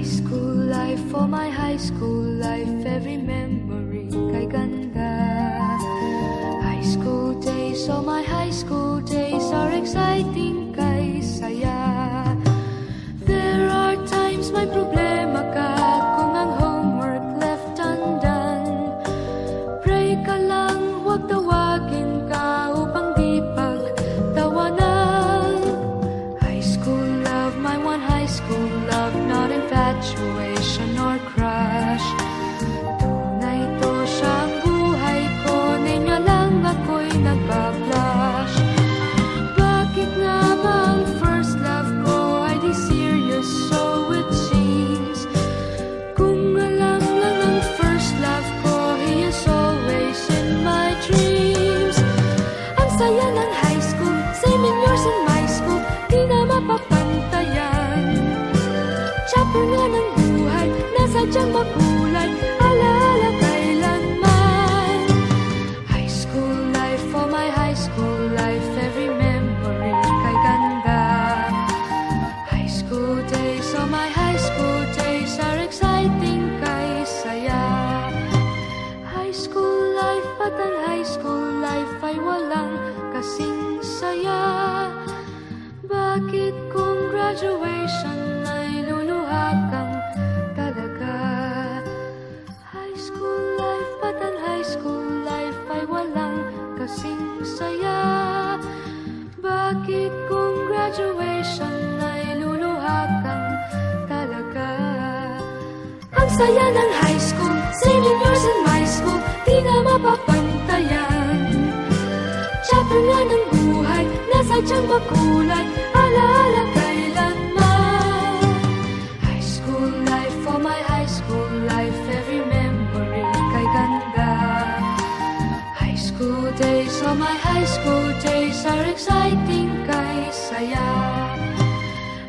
school life, for my high school life, every memory kay ganda. High school days, oh my high school days are exciting kay saya. There are times may problema ka kung ang homework left undone. Pray ka lang, huwag tawagin ka upang di pagtawanan. High school love, my one high school love, not infatuation or crush. Tunay to siyang buhay ko, niya lang ako'y nagbablush. Bakit nga ba ang first love ko ay di serious, so it seems? Kung alam lang ang first love ko, he is always in my dreams. Ang saya ng high school, same in yours in my school, di na mapapantayan. Chapter nga ng buhay, nasadyang makulay, alaala kailanman. High school life, for my high school life, every memory kay ganda. High school days, oh my high school days are exciting kay saya. High school life, at ang high school life ay walang kasing saya. Bakit kung graduation ay luluha kang talaga? High school life, at ang high school life ay walang kasing saya. Bakit kung graduation ay luluha kang talaga? Ang saya ng high school, same in yours in my school, di na mapapantayan. Chapter nga ng buhay, nasadyang makulay, alaala kailanman. High school life, for my high school life, every memory kay ganda. High school days, oh my high school days are exciting kay saya.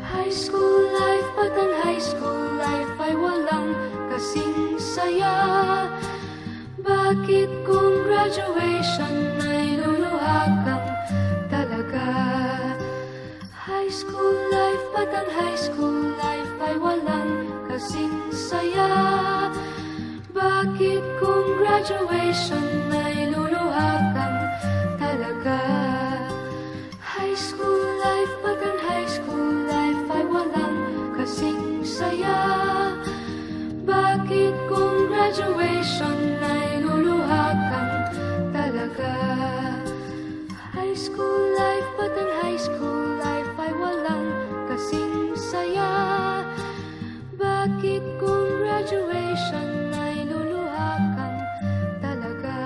High school life, at ang high school life ay walang kasing saya. Bakit kung graduation ay luluha kang talaga? High school life, at ang high school life ay walang kasing saya. Bakit kung graduation ay luluha kang talaga? High school life, at ang high school life ay walang kasing saya. Bakit kung graduation ay luluha kang talaga? High school life, at ang high school life ay walang kasing saya. Bakit kung graduation ay luluha kang talaga?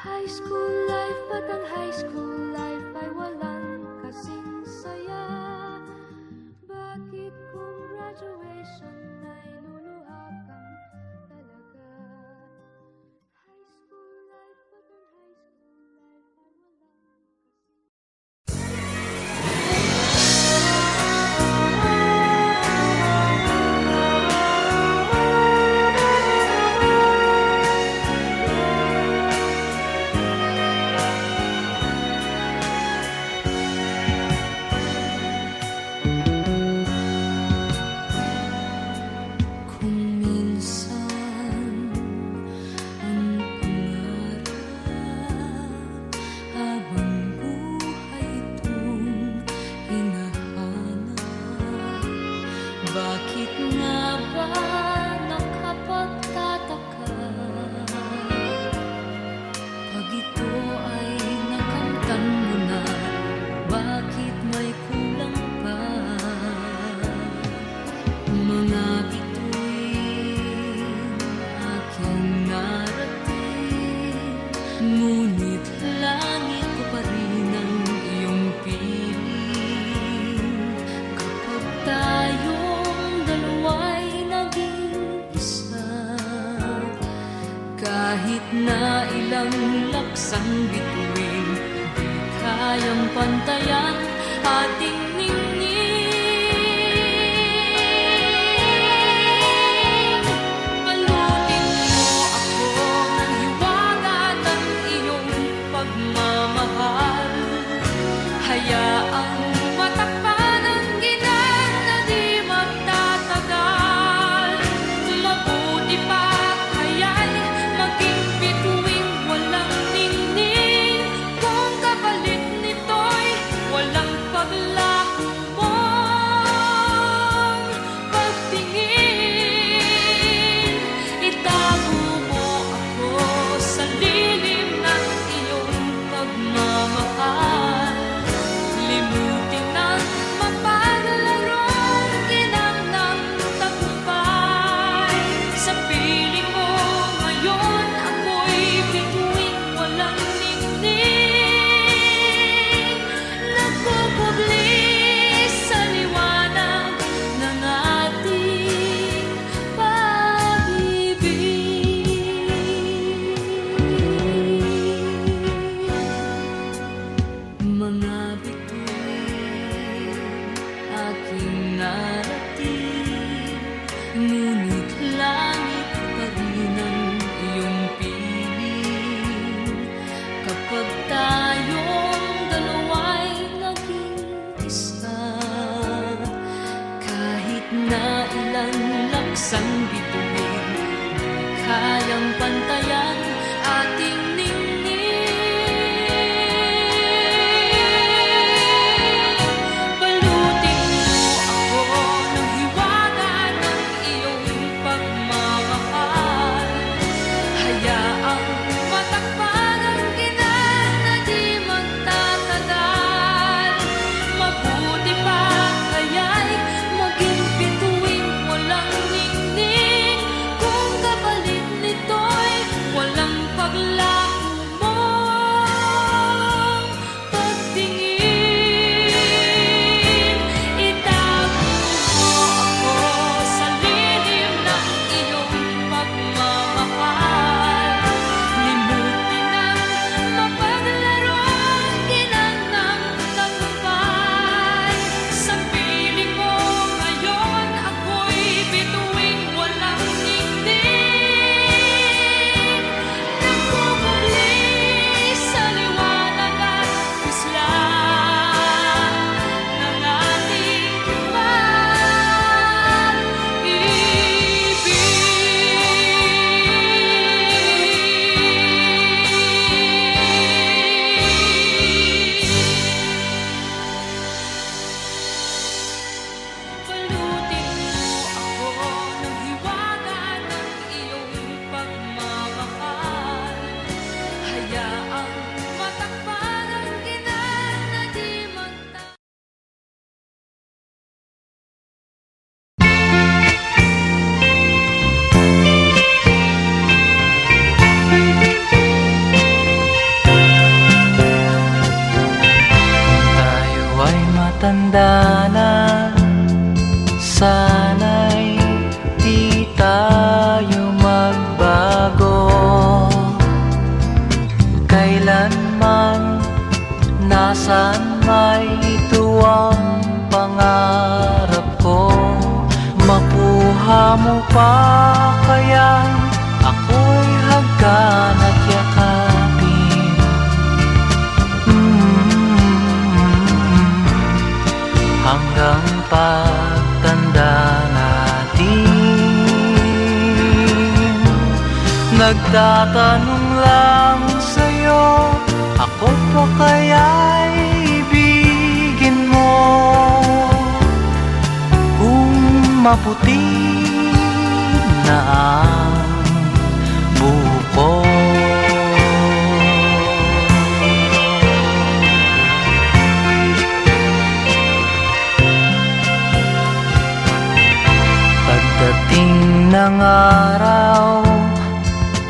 High school life, at ang high school life ay walang kasing saya. Bakit kung graduation ay luluha kang talaga? High school life, at ang high school life ay walang kasing Kung minsan ang pangarap habang buhay itong hinahanap, bakit nga ba nakapagtataka pag ito ay nakamtan mo na? Bakit may kulang pa? Mga bituin aking narating, ngunit langit ko pa rin ang iyong piling. Kapag tayong dalawa'y naging isa, kahit na ilang laksang bituin, di kayang pantayan ating ningning. Balutin mo ako ng hiwaga ng iyong pagmamahal. Hayaang matakpan ang ginang na di magtatagal. isang bituin, di kayang pantayan ating ningning. Balutin mo ako ng hiwaga ng iyong pagmamahal. Hayaang matakpan ang ginaan na di magtatagal. Mabuti pa kaya'y maging bituing walang ningning, kung kapalit nito'y walang paglaho mong pagtingin. Itago mo ako sa lilim ng iyong pagmamahal. Limutin ang mapaglaro ang ginang ng tagumpay. Sa piling mo ngayon ako'y bituing walang ningning, nagkukubli sa liwanag at puslan ng ating Balutin mo ako ng hiwaga ng iyong pagmamahal. Hayaang matakpan ang ginaan na di magtatagal. Tayo ay matanda na, sana'y di tayo magbago. Kailanman, nasaan may ito ang pangarap ko. Makuha mo pa kaya ako'y hagkan at yakapin. Hanggang pagtanda natin, nagtatanong lang sa'yo, ako pa kaya'y ibigin mo? Kung maputi na ang buko. Pagdating ng araw,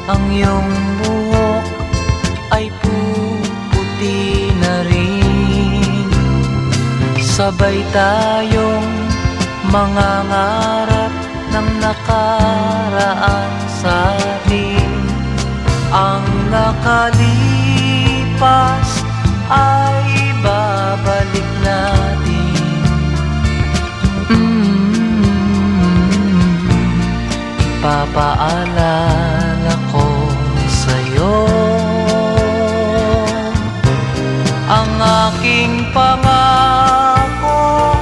ang iyong buhok ay puputi na rin. Sabay tayong mangangarap ng nakaraan sa atin. Ang nakalipas ay babalik natin. Ipapaalala ko sa'yo ang aking pangako,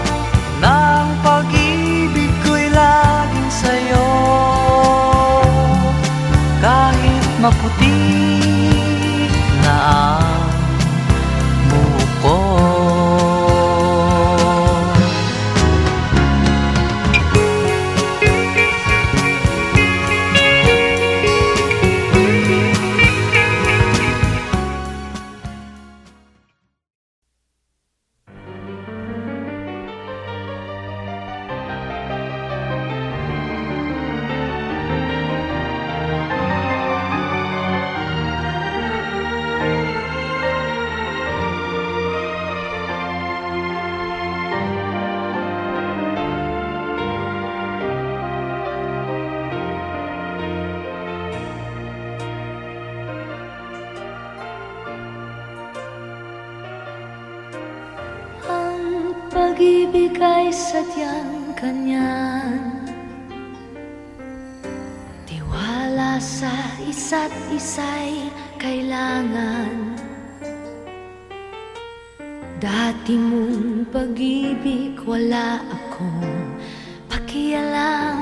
ng pag-ibig ko'y laging sa'yo. Kahit maputi na ang buko. Pag-ibig ay sadyang kanyan, tiwala sa isa't isa'y kailangan. Dati mong pag-ibig wala akong pakialam,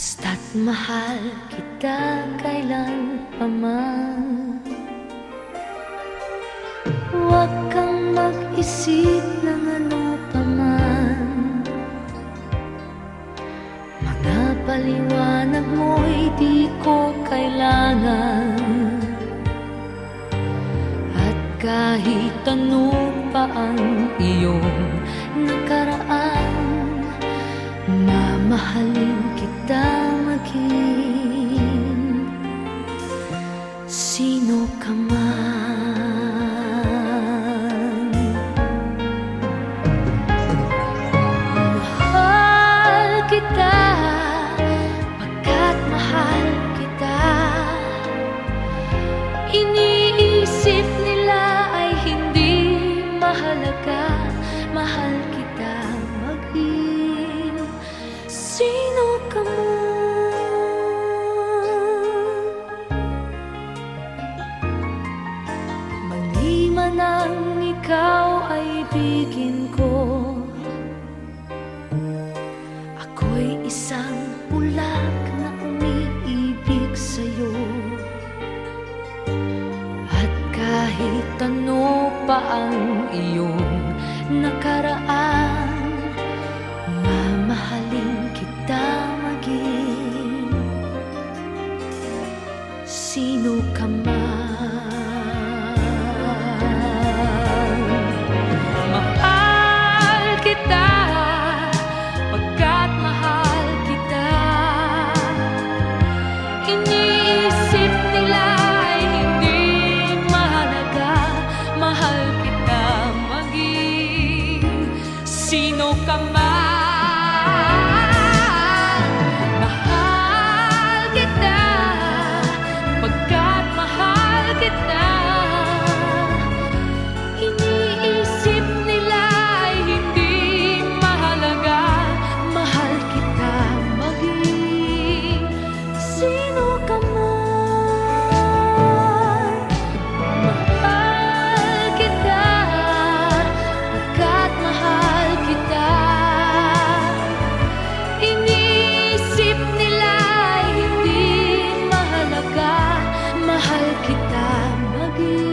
Basta't mahal kita kailan pa man. Huwag kang mag-isip ng ano pa man. Mga paliwanag mo'y di ko kailangan. At kahit ano pa ang iyong nakaraan, mamahalin kita maging sino ka man. Mahal kita pagkat mahal kita. Iniisip nila ay hindi mahalaga. Mahal kita maging sino ka man. Maliman ang ikaw ay ibigin ko, ako'y isang bulag na umiibig sa'yo. At kahit ano pa ang iyong nakaraan, mamahalin kita maging sino ka man. Mahal kita pagkat mahal kita. Iniisip nila ay hindi mahalaga. Mahal kita maging sino ka man. Mahal kita pagkat mahal kita. Iniisip nila ay hindi mahalaga. Mahal kita maging sino ka man. Mahal kita pagkat mahal kita. Iniisip nila ay hindi mahalaga. Mahal kita maging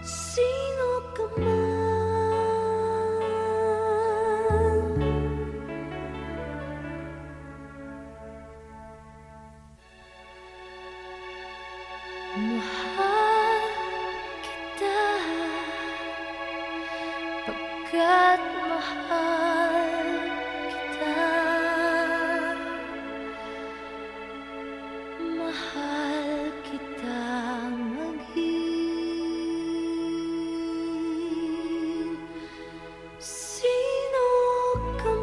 sino ka man. Mahal kita pagkat mahal kita. Mahal kita maging sino ka man.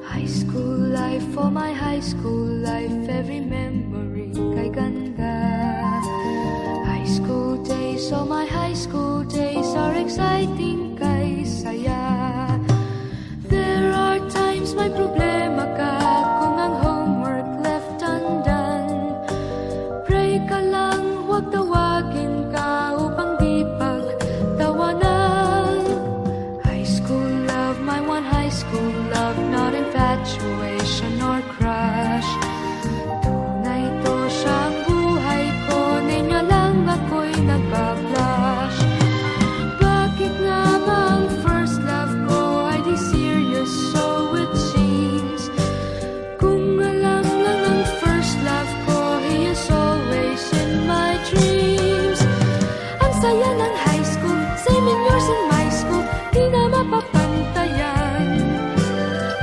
High school life, for my high school life, every memory kay ganda. High school days, oh my high school days are exciting kay saya. There are times may problema ka kung ang homework left undone. Pray ka lang, huwag tawagin ka upang di pagtawanan. High school love, my one high school love, not infatuation or crush. Tunay to siyang buhay ko, niya lang ako'y nagbablush. Bakit nga ba ang first love ko ay di serious, so it seems? Kung alam lang ang first love ko, he is always in my dreams. Ang saya ng high school, same in yours in my school, di na mapapantayan.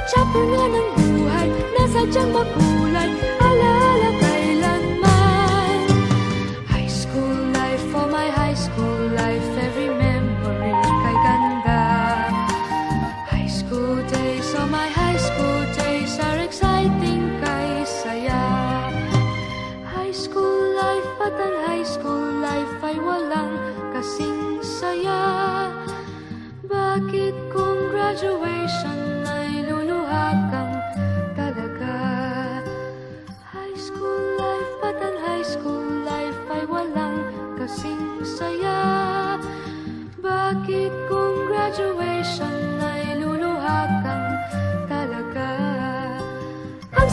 Chapter nga ng buhay, nasadyang makulay, alaala kailanman. High school life, for my high school life, every memory kay ganda. High school days, oh my high school days are exciting kay saya.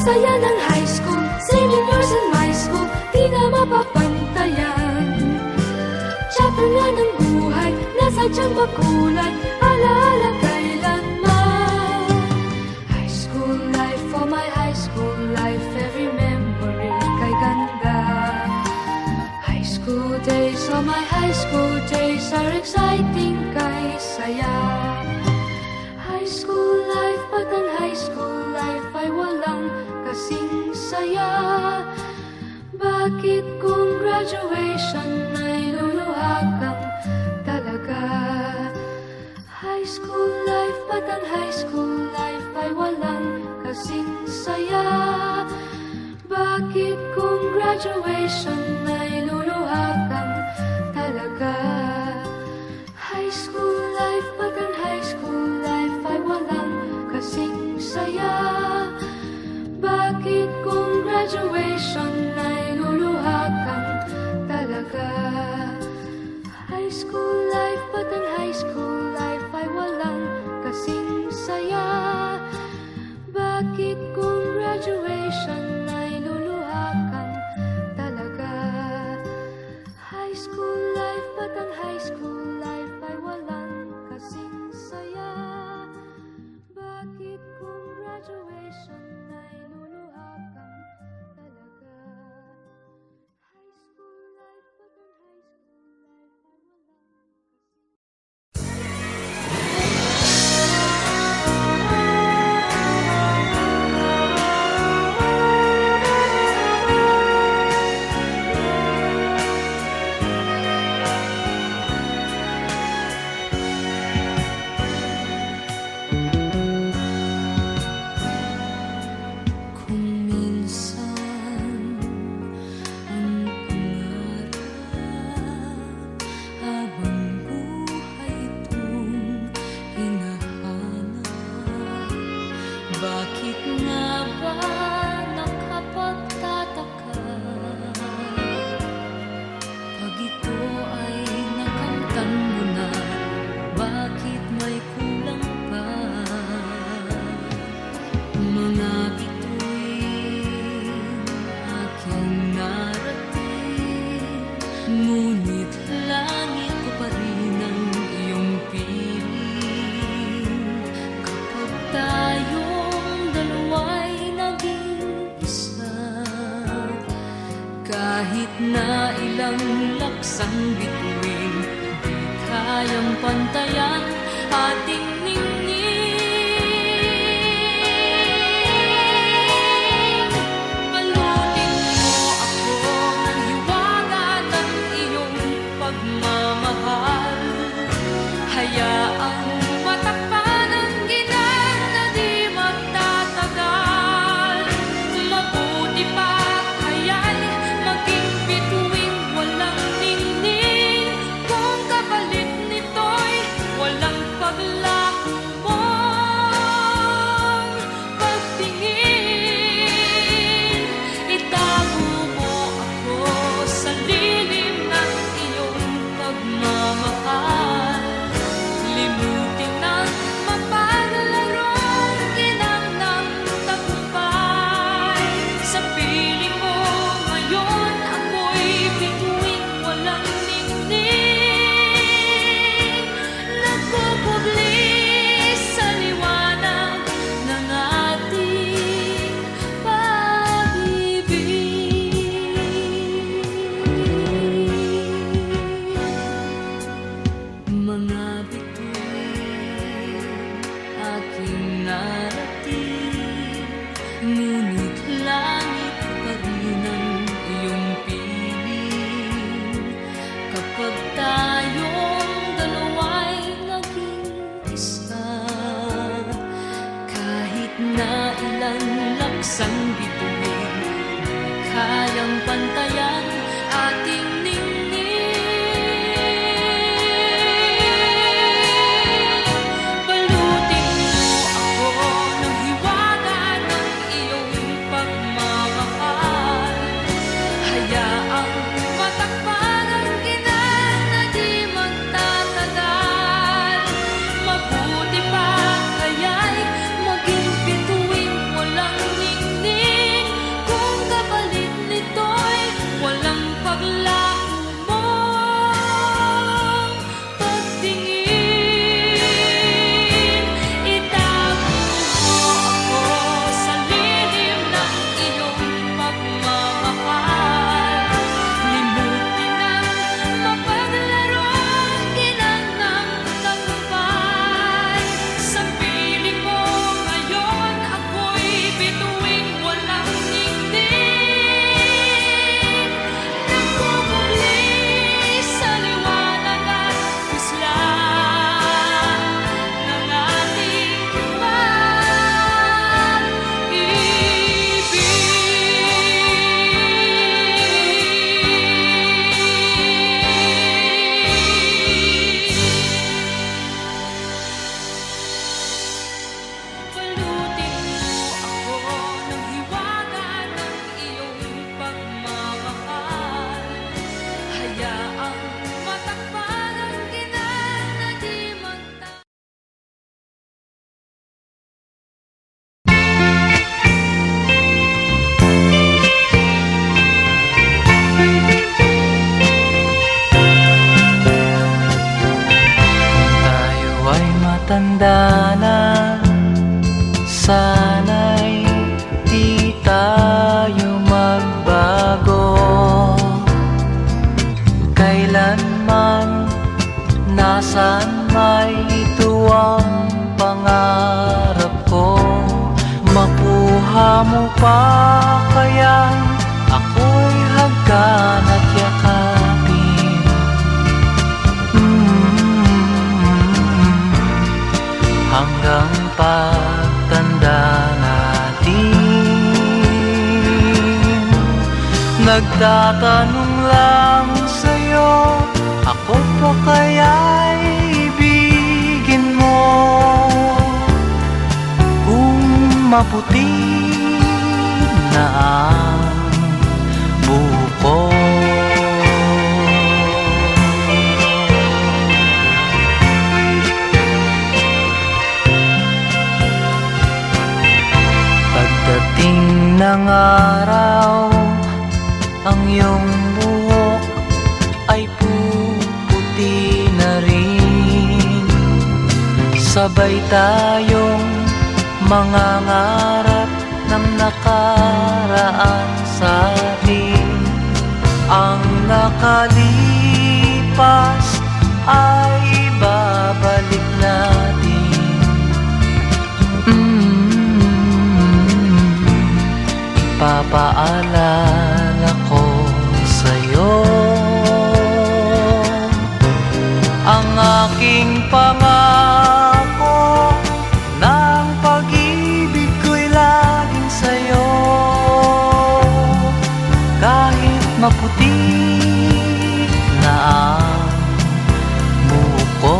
Saya ng high school, senior years in my school, di na mapapantayan. Chapter nga ng buhay, nasa tiyan makulay, alaala kailanman. High school life, for my high school life, every memory kay ganda. High school days, oh my high school days are exciting kay saya. High school life, but ang high school life ay walang kasing saya. Bakit kung graduation ay luluha kang talaga? High school life, but ang high school life ay walang kasing saya. Bakit kung graduation ay luluha kang talaga? High school life, but ang high school life ay walang kasing saya. Bakit kung graduation ay luluha kang talaga? High school life, but ang high school life ay walang kasing saya. Bakit kung graduation ay luluha kang talaga? High school life, but ang high school life ay walang kasing saya. Bakit kung graduation ay luluha kang talaga? High school life, but ang high school life ay walang kasing Kung minsan ang pangarap habang buhay itong hinahanap, bakit nga ba nakapagtataka pag ito ay nakamtan mo na? Bakit may kulang pa? Mga bituin aking narating, ngunit langit ko pa rin ang iyong piling. Kapag tayong dalawa'y naging isa, kahit na ilang laksang bituin, di kayang pantayan ating ningning. Balutin mo ako ng hiwaga ng iyong pagmamahal. Hayaang matakpan ang ginang na di magtatagal. Mabuti pa kaya'y maging bituing walang ningning, kung kapalit nito'y walang paglako mong pagtingin. Itago mo ako sa lilim ng iyong pagmamahal. Limutin ang mapaglarong ginang ng tagumpay. Sa piling mo ngayon ako'y bituing walang ningning, nagpupugli sa liwanag ng ating pag-ibig. Mga bituin aking narating, ngunit langit pa rin ang iyong piling. Kapag tayong dalawa'y naging isa, kahit na ilan laksang bituin, di kayang pantayan ating ningning. Balutin mo ako ng hiwaga ng iyong pagmamahal. Hayaang matakpan ang ginang na di magtatagal. Mabuti pa kaya'y maging bituing walang ningning, saan may tuwang pangarap ko. Makuha mo pa kaya ako'y hagkan at yakapin. Hanggang pagtanda natin, nagtatanong lang sa'yo, ako pa kaya'y ibigin mo? Kung maputi na ang buko. Pagdating ng araw, ang iyong buhok ay puputi na rin. Sabay tayong mangangarap ng nakaraan sa atin. Ang nakalipas ay babalik natin. Ipapaalala ko sa'yo ang aking pangako, ng pag-ibig ko'y laging sa'yo. Kahit maputi na ang buko.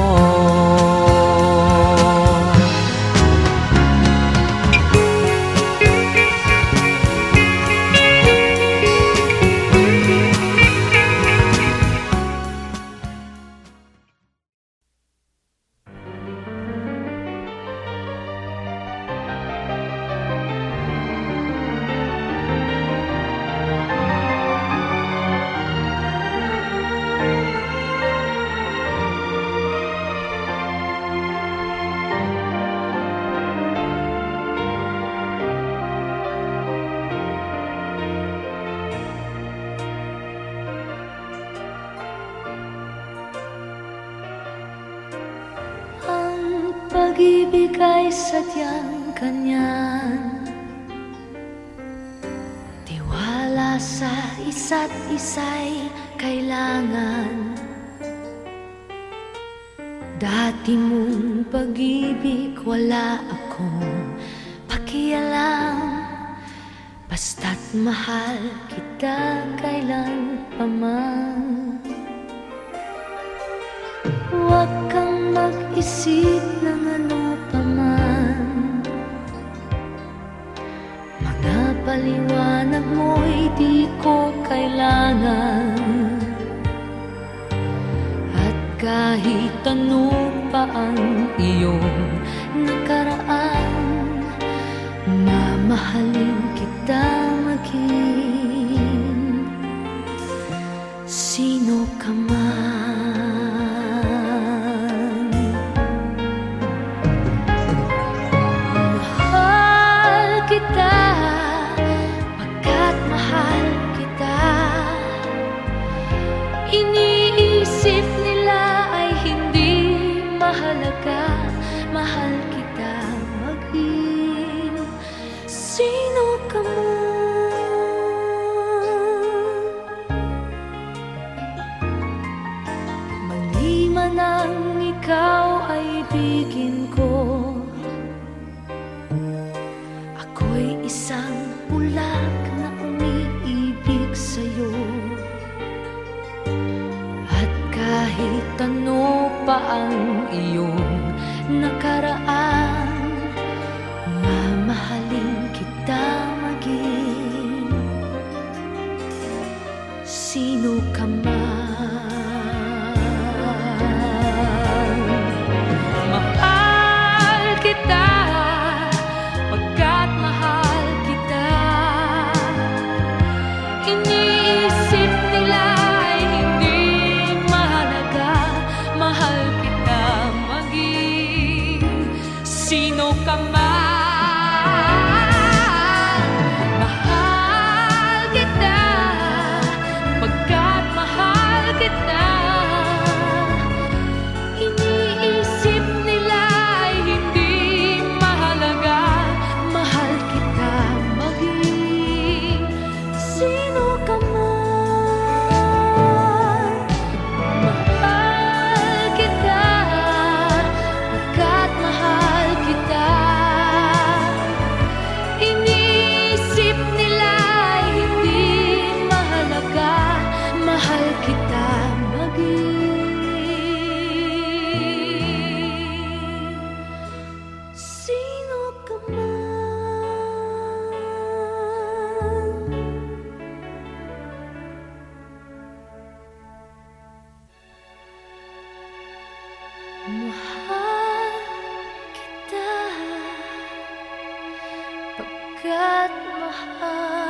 Pag-ibig ay sadyang kanyan, tiwala sa isa't isa'y kailangan. Dati mong pag-ibig wala akong pakialam, basta't mahal kita kailan pa man. Huwag kang mag-isip ng ano pa man, mga paliwanag mo'y di ko kailangan. At kahit ano pa ang iyong nakaraan, mamahalin kita maging sino ka man. Iniisip nila ay hindi mahalaga, mahal kita maging sino ka man. Maliman ang ikaw ay ibigin ko, ako'y isang bulag na umiibig sa'yo. Kahit ano pa ang iyong nakaraan, mamahalin kita maging sino ka man. Mahal kita pagkat mahal kita. Iniisip nila ay hindi mahal kita maging sino ka man. Mahal kita pagkat mahal hangga't mahal.